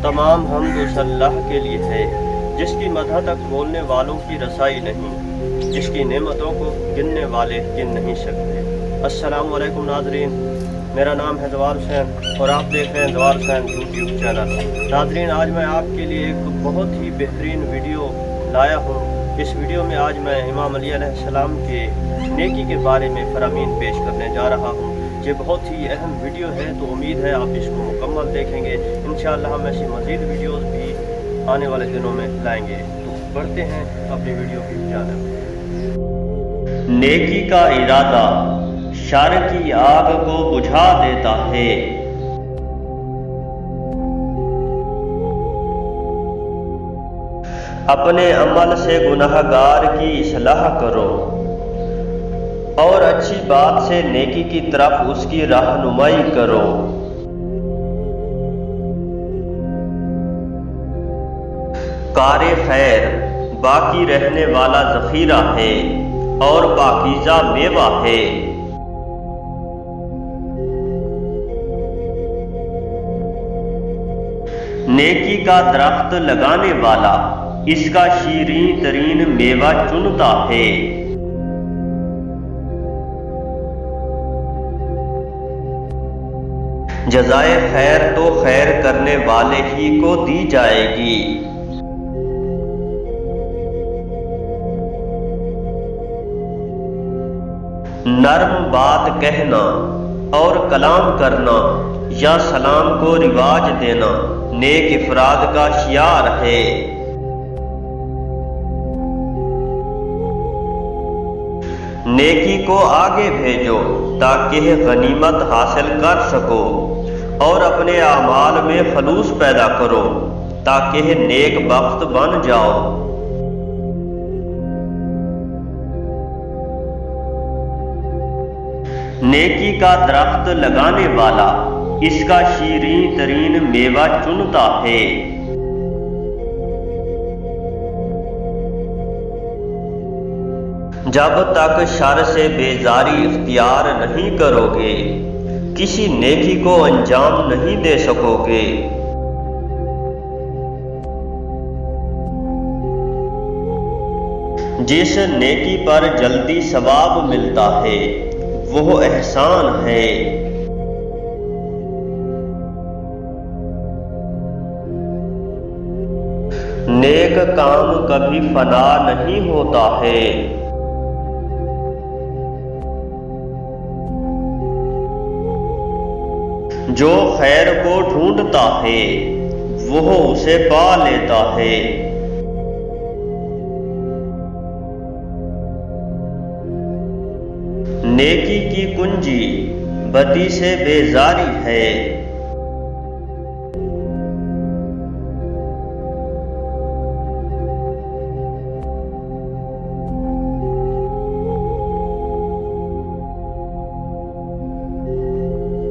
तमाम हम्द उस अल्लाह के लिए है जिसकी मदह तक बोलने वालों की रसाई नहीं, जिसकी नेमतों को गिनने वाले गिन नहीं सकते। अस्सलाम वालेकुम नाज़रीन, मेरा नाम है जवार हुसैन और आप देख रहे हैं जवार हुसैन यूट्यूब चैनल। नाज़रीन, आज मैं आपके लिए एक बहुत ही बेहतरीन वीडियो लाया हूँ। इस वीडियो में आज मैं इमाम अली अलैहिस्सलाम के नेकी के बारे में फरामीन पेश करने जा रहा हूँ। ये बहुत ही अहम वीडियो है, तो उम्मीद है आप इसको मुकम्मल देखेंगे। इंशाअल्लाह हम ऐसी मज़ीद वीडियोस भी आने वाले दिनों में लाएंगे। तो बढ़ते हैं अपनी वीडियो की जानिब। नेकी का इरादा शर की आग को बुझा देता है। अपने अमल से गुनाहगार की इस्लाह करो और अच्छी बात से नेकी की तरफ उसकी रहनुमाई करो। कारे खैर बाकी रहने वाला ज़ख़ीरा है और पाकीज़ा मेवा है। नेकी का दरख्त लगाने वाला इसका शीरीं तरीन मेवा चुनता है। जज़ाए खैर तो खैर करने वाले ही को दी जाएगी। नर्म बात कहना और कलाम करना या सलाम को रिवाज देना नेक इफराद का शियार है। नेकी को आगे भेजो ताकि गनीमत हासिल कर सको और अपने आमाल में खलूस पैदा करो ताकि नेक बख्त बन जाओ। नेकी का दरख्त लगाने वाला इसका शीरीं तरीन मेवा चुनता है। जब तक शर से बेजारी इख्तियार नहीं करोगे किसी नेकी को अंजाम नहीं दे सकोगे। जिस नेकी पर जल्दी सवाब मिलता है वो एहसान है। नेक काम कभी फना नहीं होता है। जो खैर को ढूंढता है वो उसे पा लेता है। नेकी की कुंजी बदी से बेजारी है।